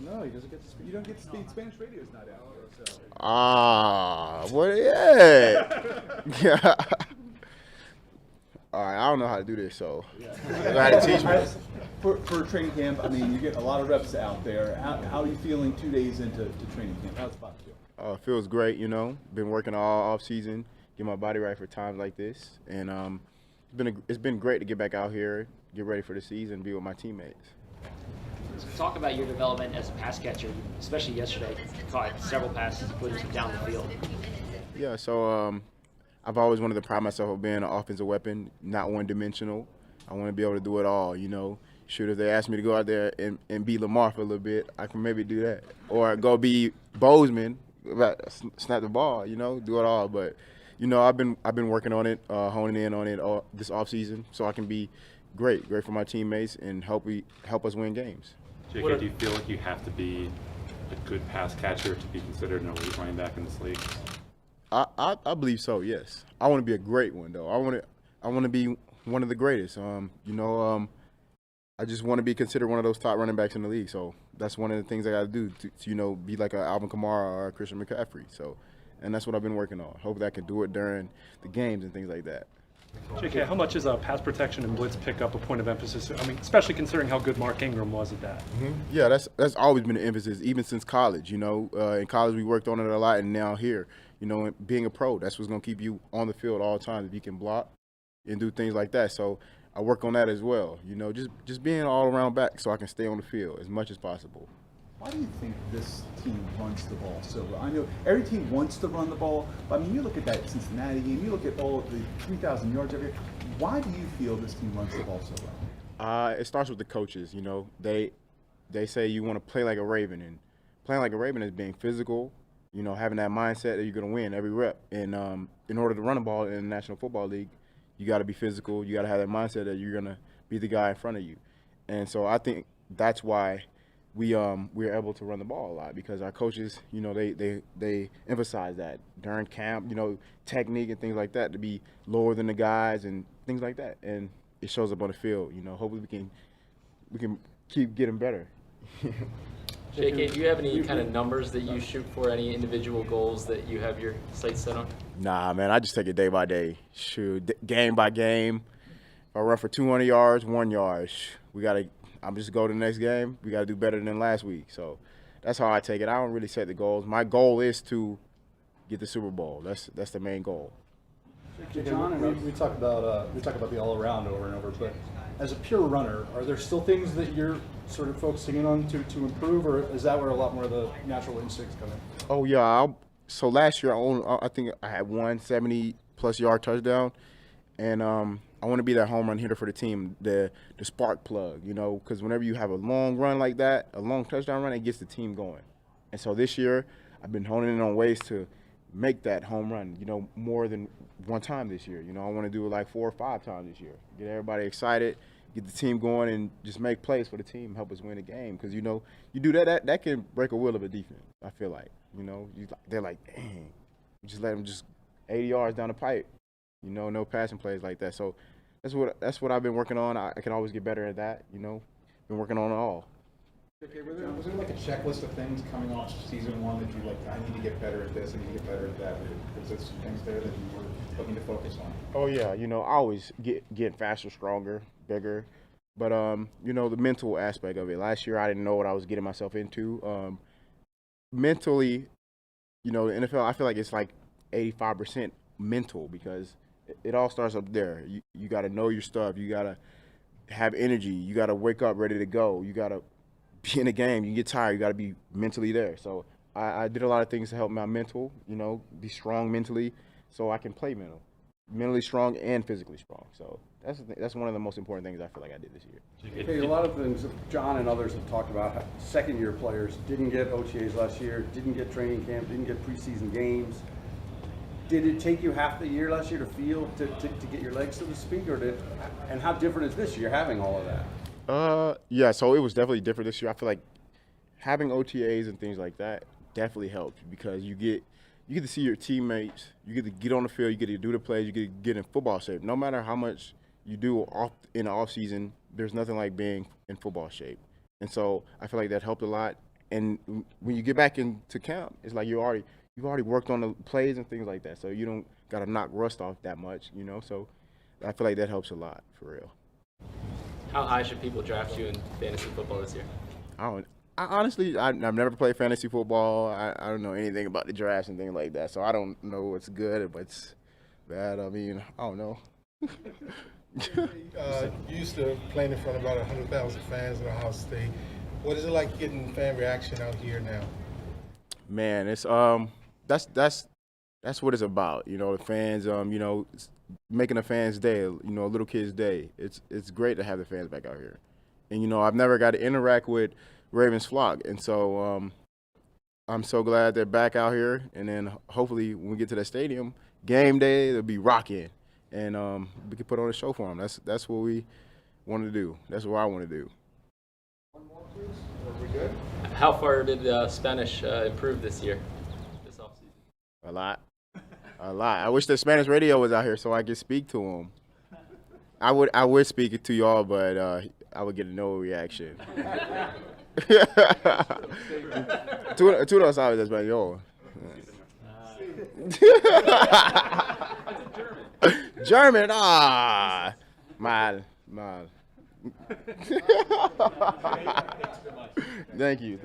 No, he doesn't get to speak. You don't get to speak. Spanish radio's not out there, so. What? Yeah. Yeah. All right, I don't know how to do this, so you got to teach me. For training camp, I mean, you get a lot of reps out there. How are you feeling 2 days into training camp? How's the body feel? It feels great, you know. Been working all off season, get my body right for times like this, and it's been great to get back out here, get ready for the season, be with my teammates. So talk about your development as a pass catcher, especially yesterday. You caught several passes, including down the field. Yeah, so I've always wanted to pride myself on being an offensive weapon, not one-dimensional. I want to be able to do it all, you know. Shoot, if they ask me to go out there and be Lamar for a little bit, I can maybe do that. Or go be Bozeman, snap the ball, you know, do it all. But, you know, I've been working on it, honing in on it this offseason so I can be great for my teammates and help us win games. JK, do you feel like you have to be a good pass catcher to be considered an elite running back in this league? I believe so. Yes, I want to be a great one though. I want to be one of the greatest. I just want to be considered one of those top running backs in the league. So that's one of the things I got to do to you know be like a Alvin Kamara or a Christian McCaffrey. So, and that's what I've been working on. Hope that I can do it during the games and things like that. JK, how much is pass protection and blitz pickup a point of emphasis? I mean, especially considering how good Mark Ingram was at that. Mm-hmm. Yeah, that's always been an emphasis, even since college. You know, in college we worked on it a lot, and now here, you know, being a pro, that's what's going to keep you on the field all the time if you can block and do things like that. So I work on that as well. You know, just being all around back so I can stay on the field as much as possible. Why do you think this team runs the ball so well? I know every team wants to run the ball, but I mean, you look at that Cincinnati game, you look at all of the 3,000 yards every year. Why do you feel this team runs the ball so well? It starts with the coaches. You know, they say you want to play like a Raven, and playing like a Raven is being physical. You know, having that mindset that you're going to win every rep. And in order to run the ball in the National Football League, you got to be physical. You got to have that mindset that you're going to be the guy in front of you. And so I think that's why we're able to run the ball a lot, because our coaches, you know, they emphasize that during camp, you know, technique and things like that, to be lower than the guys and things like that, and it shows up on the field. You know, hopefully we can keep getting better. JK, do you have any kind of numbers that you shoot for, any individual goals that you have your sights set on? Nah, man, I just take it day by day. Shoot, game by game. If I run for 200 yards, 1 yard, I'm just go to the next game. We got to do better than last week. So that's how I take it. I don't really set the goals. My goal is to get the Super Bowl. That's the main goal. John, we talk about the all around over and over, but as a pure runner, are there still things that you're sort of focusing in on to improve, or is that where a lot more of the natural instincts come in? Oh yeah. So last year I think I had 170+ yard touchdown, and I want to be that home run hitter for the team, the spark plug, you know, because whenever you have a long run like that, a long touchdown run, it gets the team going. And so this year, I've been honing in on ways to make that home run, you know, more than one time this year. You know, I want to do it like 4 or 5 times this year. Get everybody excited, get the team going, and just make plays for the team, help us win the game. Because, you know, you do that can break a will of a defense, I feel like. You know, they're like, dang, you just let them just 80 yards down the pipe. You know, no passing plays like that. So that's what I've been working on. I can always get better at that, you know. Been working on it all. Okay, was there like a checklist of things coming off season one that you like, I need to get better at this, I need to get better at that? Was there some things there that you were looking to focus on? Oh yeah, you know, I always get faster, stronger, bigger. But you know, the mental aspect of it. Last year I didn't know what I was getting myself into. Mentally, you know, the NFL, I feel like it's like 85% mental, because it all starts up there. You got to know your stuff. You got to have energy. You got to wake up ready to go. You got to be in a game. You get tired. You got to be mentally there. So I did a lot of things to help my mental, you know, be strong mentally so I can play mentally strong and physically strong. So that's one of the most important things I feel like I did this year. Okay, a lot of things John and others have talked about. How second-year players didn't get OTAs last year, didn't get training camp, didn't get preseason games. Did it take you half the year last year to feel to get your legs, so to speak, and how different is this year having all of that? Yeah, so it was definitely different this year. I feel like having OTAs and things like that definitely helped, because you get to see your teammates, you get to get on the field, you get to do the plays, you get to get in football shape. No matter how much you do in the off season, there's nothing like being in football shape. And so I feel like that helped a lot. And when you get back into camp, it's like you've already worked on the plays and things like that, so you don't got to knock rust off that much, you know. So I feel like that helps a lot for real. How high should people draft you in fantasy football this year? Honestly, I've never played fantasy football. I don't know anything about the drafts and things like that, so I don't know what's good or what's bad. I mean, I don't know. You used to play in front of about 100,000 fans in Ohio State. What is it like getting fan reaction out here now? Man, it's that's what it's about. You know, the fans. You know, making a fan's day. You know, a little kid's day. It's great to have the fans back out here. And you know, I've never got to interact with Ravens flock, and so I'm so glad they're back out here. And then hopefully when we get to the stadium, game day, they'll be rocking, and we can put on a show for them. That's what we want to do. That's what I want to do. One more, please. Are we good? How far did Spanish improve this year, this offseason? A lot. I wish the Spanish radio was out here so I could speak to them. I would speak it to y'all, but I would get no reaction. Tú no sabes español. German. Mal. Thank you.